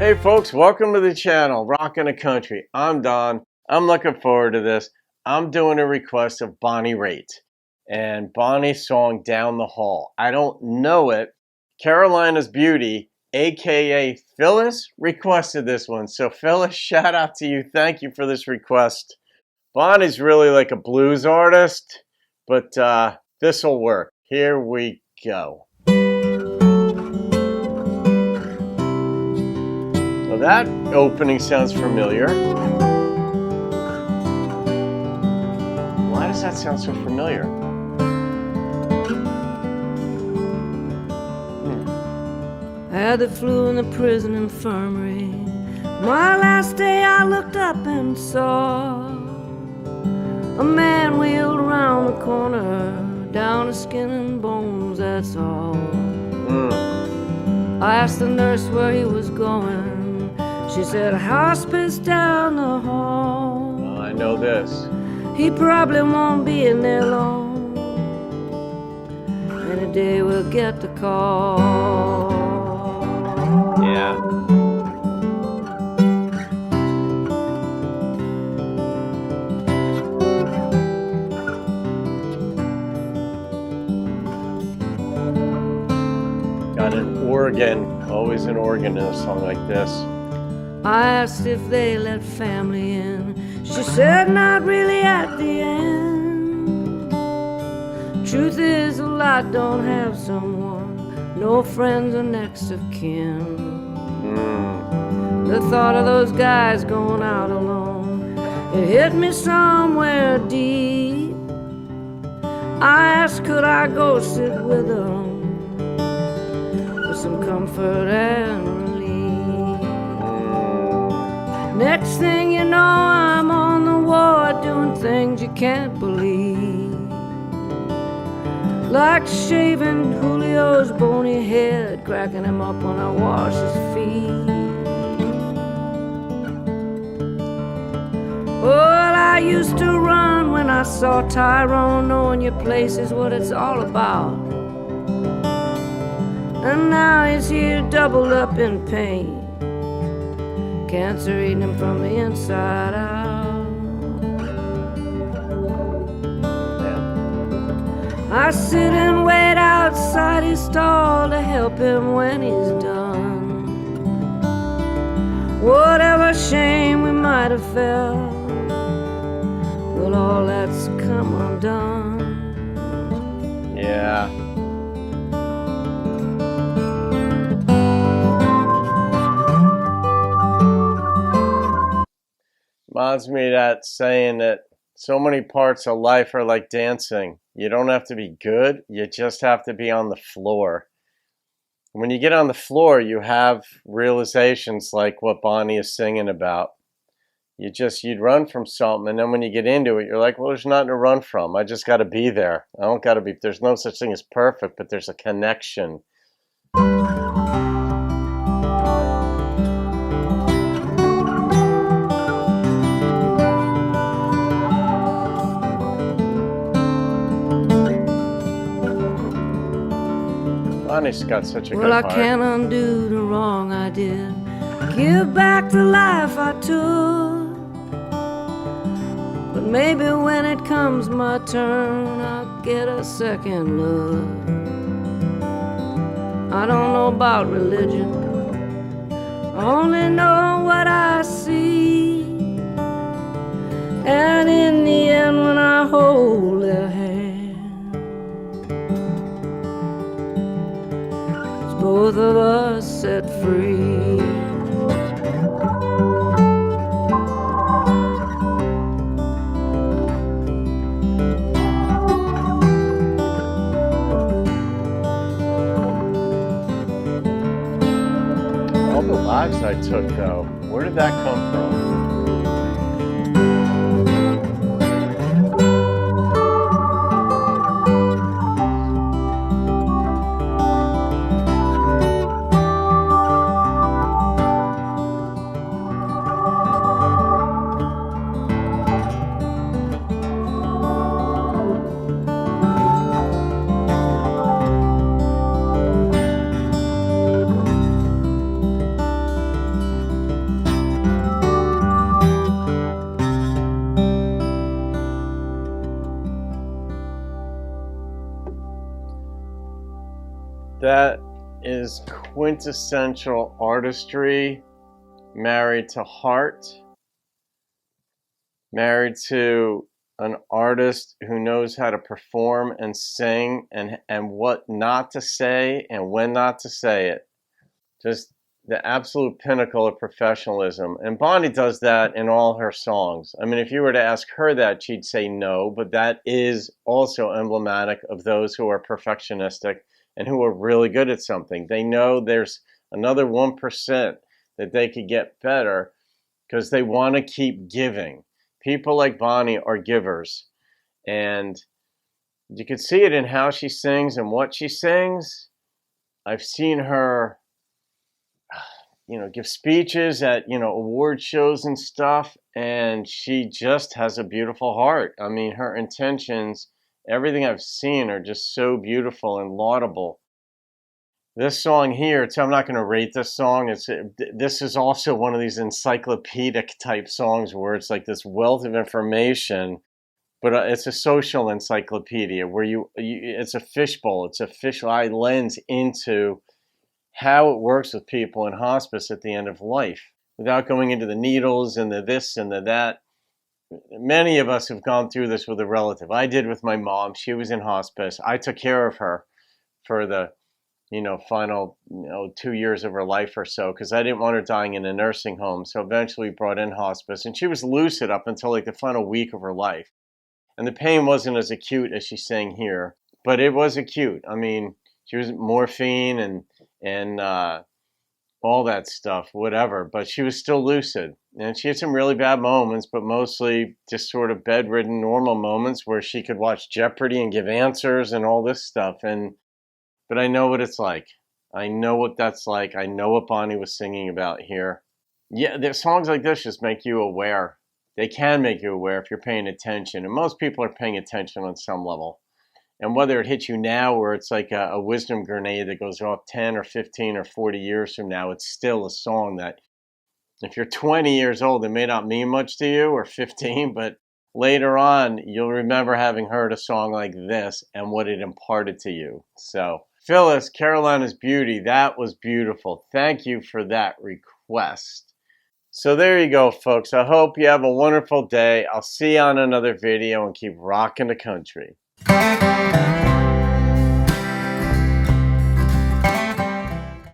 Hey folks, welcome to the channel, Rockin' the Country. I'm Don. I'm looking forward to this. I'm doing a request of Bonnie Raitt and Bonnie's song Down the Hall. I don't know it. Carolina's Beauty, aka Phyllis, requested this one. So Phyllis, shout out to you. Thank you for this request. Bonnie's really like a blues artist, but this will work. Here we go. That opening sounds familiar. Why does that sound so familiar? I had the flu in the prison infirmary. My last day I looked up and saw a man wheeled around the corner, down to skin and bones, that's all. I asked the nurse where he was going. She said, hospice down the hall. Oh, I know this. He probably won't be in there long. Any day we'll get the call. Yeah. Got an organ, always an organ in a song like this. I asked if they let family in. She said not really at the end. Truth is a lot don't have someone, no friends or next of kin. The thought of those guys going out alone, it hit me somewhere deep. I asked could I go sit with them for some comfort and next thing you know, I'm on the ward doing things you can't believe, like shaving Julio's bony head, cracking him up when I wash his feet. Well, I used to run when I saw Tyrone, knowing your place is what it's all about. And now he's here doubled up in pain, cancer eating him from the inside out. Yeah. I sit and wait outside his stall to help him when he's done. Whatever shame we might have felt, well, all that's come undone. Yeah. Reminds me of that saying that so many parts of life are like dancing. You don't have to be good, you just have to be on the floor. When you get on the floor, you have realizations like what Bonnie is singing about. You'd run from something, and then when you get into it, you're like, well, there's nothing to run from. I just got to be there. I don't got to be, there's no such thing as perfect, but there's a connection. Bonnie's got such a good heart. Well, I can't undo the wrong I did, give back the life I took. But maybe when it comes my turn, I'll get a second look. I don't know about religion, I only know what I see. And in the end, when I hold their hand, both of us set free. All the lives I took, though, where did that come from? That is quintessential artistry, married to heart, married to an artist who knows how to perform and sing and what not to say and when not to say it. Just the absolute pinnacle of professionalism. And Bonnie does that in all her songs. I mean, if you were to ask her that, she'd say no, but that is also emblematic of those who are perfectionistic and who are really good at something. They know there's another 1% that they could get better because they want to keep giving. People like Bonnie are givers. And you can see it in how she sings and what she sings. I've seen her give speeches at, award shows and stuff, and she just has a beautiful heart. I mean, her intentions, everything I've seen are just so beautiful and laudable. This song here, I'm not going to rate this song. This is also one of these encyclopedic type songs where it's like this wealth of information, but it's a social encyclopedia where it's a fishbowl. It's a fisheye lens into how it works with people in hospice at the end of life without going into the needles and the this and the that. Many of us have gone through this with a relative. I did with my mom. She was in hospice. I took care of her for the final 2 years of her life or so because I didn't want her dying in a nursing home. So eventually we brought in hospice, and she was lucid up until like the final week of her life. And the pain wasn't as acute as she's saying here, but it was acute. I mean, she was morphine and all that stuff, whatever. But she was still lucid. And she had some really bad moments, but mostly just sort of bedridden normal moments where she could watch Jeopardy and give answers and all this stuff. But I know what it's like. I know what that's like. I know what Bonnie was singing about here. Yeah, there's songs like this just make you aware. They can make you aware if you're paying attention. And most people are paying attention on some level. And whether it hits you now or it's like a wisdom grenade that goes off 10 or 15 or 40 years from now, it's still a song that if you're 20 years old, it may not mean much to you, or 15, but later on, you'll remember having heard a song like this and what it imparted to you. So, Phyllis, Carolina's Beauty, that was beautiful. Thank you for that request. So there you go, folks. I hope you have a wonderful day. I'll see you on another video and keep rocking the country.